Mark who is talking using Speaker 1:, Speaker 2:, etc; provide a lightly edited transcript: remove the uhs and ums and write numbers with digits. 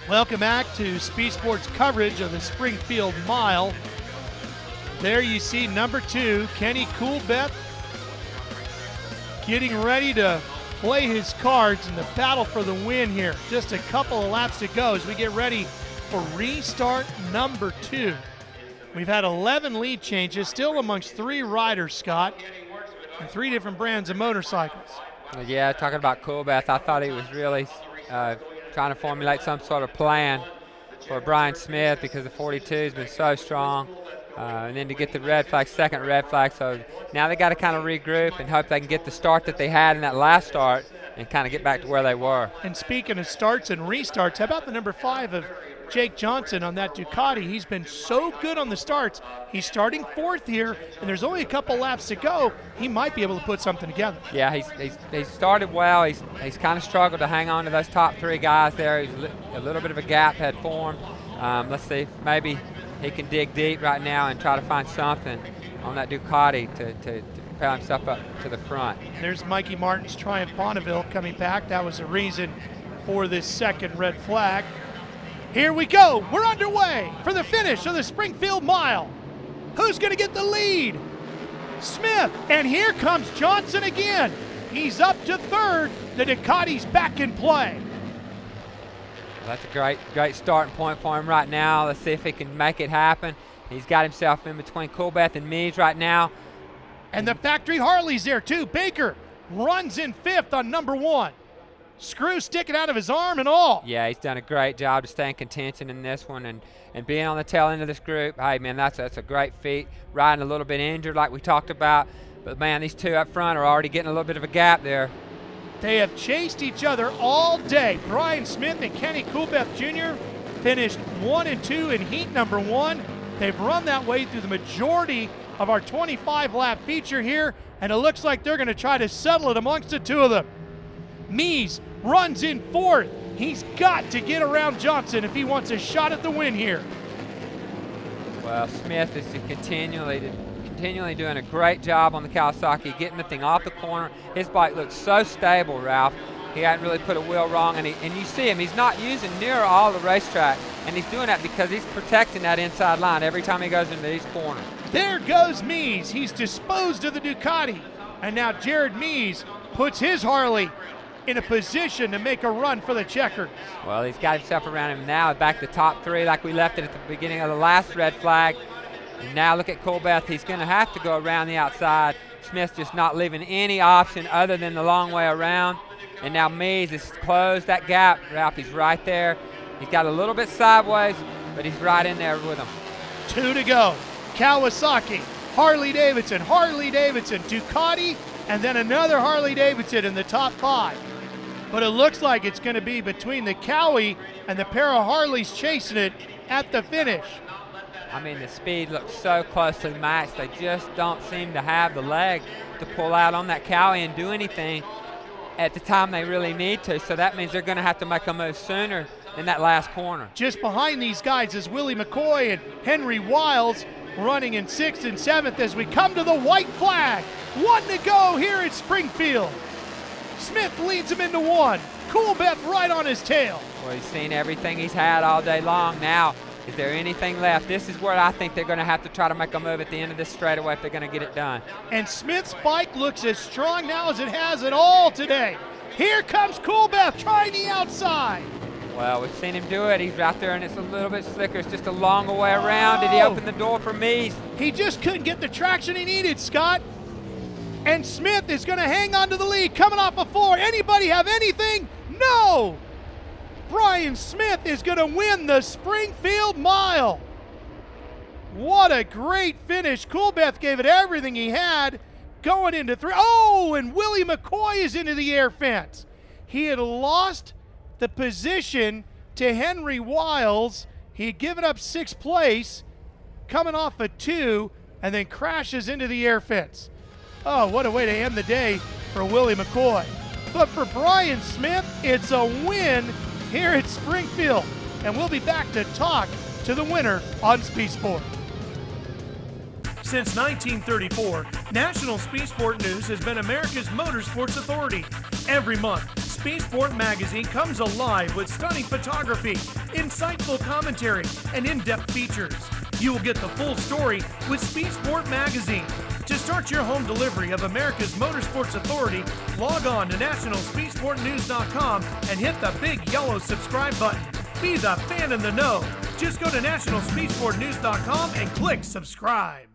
Speaker 1: Welcome back to Speed Sports coverage of the Springfield Mile. There you see number 2, Kenny Coolbeth, getting ready to play his cards in the battle for the win here. Just a couple of laps to go as we get ready for restart number 2. We've had 11 lead changes, still amongst 3 riders, Scott, and 3 different brands of motorcycles.
Speaker 2: Yeah, talking about Coolbeth, I thought he was really trying to formulate some sort of plan for Brian Smith because the 42 has been so strong. And then to get the red flag, second red flag. So now they got to kind of regroup and hope they can get the start that they had in that last start and kind of get back to where they were.
Speaker 1: And speaking of starts and restarts, how about the number 5 of Jake Johnson on that Ducati? He's been so good on the starts. He's starting 4th here, and there's only a couple laps to go. He might be able to put something together.
Speaker 2: Yeah, he's started well. He's kind of struggled to hang on to those top 3 guys there. A little bit of a gap had formed. Let's see if maybe he can dig deep right now and try to find something on that Ducati to propel himself up to the front.
Speaker 1: There's Mikey Martin's Triumph Bonneville coming back. That was a reason for this second red flag. Here we go. We're underway for the finish of the Springfield Mile. Who's going to get the lead? Smith. And here comes Johnson again. He's up to 3rd. The Ducati's back in play.
Speaker 2: Well, that's a great starting point for him right now. Let's see if he can make it happen. He's got himself in between Coolbeth and Mees right now.
Speaker 1: And the factory Harley's there too. Baker runs in 5th on number 1. Screw sticking out of his arm and all.
Speaker 2: Yeah, he's done a great job to stay in contention in this one and being on the tail end of this group. Hey, man, that's a great feat. Riding a little bit injured like we talked about. But, man, these 2 up front are already getting a little bit of a gap there.
Speaker 1: They have chased each other all day. Brian Smith and Kenny Coolbeth Jr. finished 1 and 2 in heat number 1. They've run that way through the majority of our 25-lap feature here, and it looks like they're going to try to settle it amongst the 2 of them. Mees runs in 4th. He's got to get around Johnson if he wants a shot at the win here.
Speaker 2: Well, Smith is continually doing a great job on the Kawasaki, getting the thing off the corner. His bike looks so stable, Ralph. He hadn't really put a wheel wrong, and you see him. He's not using near all the racetrack, and he's doing that because he's protecting that inside line every time he goes into these corners.
Speaker 1: There goes Mees. He's disposed of the Ducati, and now Jared Mees puts his Harley in a position to make a run for the checkers.
Speaker 2: Well, he's got himself around him now, back to top 3 like we left it at the beginning of the last red flag. And now look at Coolbeth. He's going to have to go around the outside. Smith's just not leaving any option other than the long way around. And now Mees is closed that gap. Ralph, he's right there. He's got a little bit sideways, but he's right in there with him.
Speaker 1: 2 to go. Kawasaki, Harley-Davidson, Ducati, and then another Harley-Davidson in the top 5. But it looks like it's going to be between the Cowie and the pair of Harleys chasing it at the finish.
Speaker 2: I mean, the speed looks so closely matched. They just don't seem to have the leg to pull out on that Cowie and do anything at the time they really need to. So that means they're going to have to make a move sooner in that last corner.
Speaker 1: Just behind these guys is Willie McCoy and Henry Wiles running in 6th and 7th as we come to the white flag. 1 to go here at Springfield. Smith leads him into 1. Coolbeth right on his tail.
Speaker 2: Well, he's seen everything he's had all day long. Now, is there anything left? This is where I think they're going to have to try to make a move at the end of this straightaway if they're going to get it done.
Speaker 1: And Smith's bike looks as strong now as it has at all today. Here comes Coolbeth trying the outside.
Speaker 2: Well, we've seen him do it. He's out there and it's a little bit slicker. It's just a longer way around. Did he open the door for Mees?
Speaker 1: He just couldn't get the traction he needed, Scott. And Smith is going to hang on to the lead, coming off a 4. Anybody have anything? No! Brian Smith is going to win the Springfield Mile. What a great finish. Coolbeth gave it everything he had going into 3. Oh, and Willie McCoy is into the air fence. He had lost the position to Henry Wiles. He had given up 6th place, coming off a 2, and then crashes into the air fence. Oh, what a way to end the day for Willie McCoy. But for Brian Smith, it's a win here at Springfield. And we'll be back to talk to the winner on Speed Sport. Since 1934, National Speed Sport News has been America's motorsports authority. Every month,
Speaker 3: Speed Sport magazine comes alive with stunning photography, insightful commentary, and in-depth features. You will get the full story with Speed Sport magazine. To start your home delivery of America's Motorsports Authority, log on to nationalspeedsportnews.com and hit the big yellow subscribe button. Be the fan in the know. Just go to nationalspeedsportnews.com and click subscribe.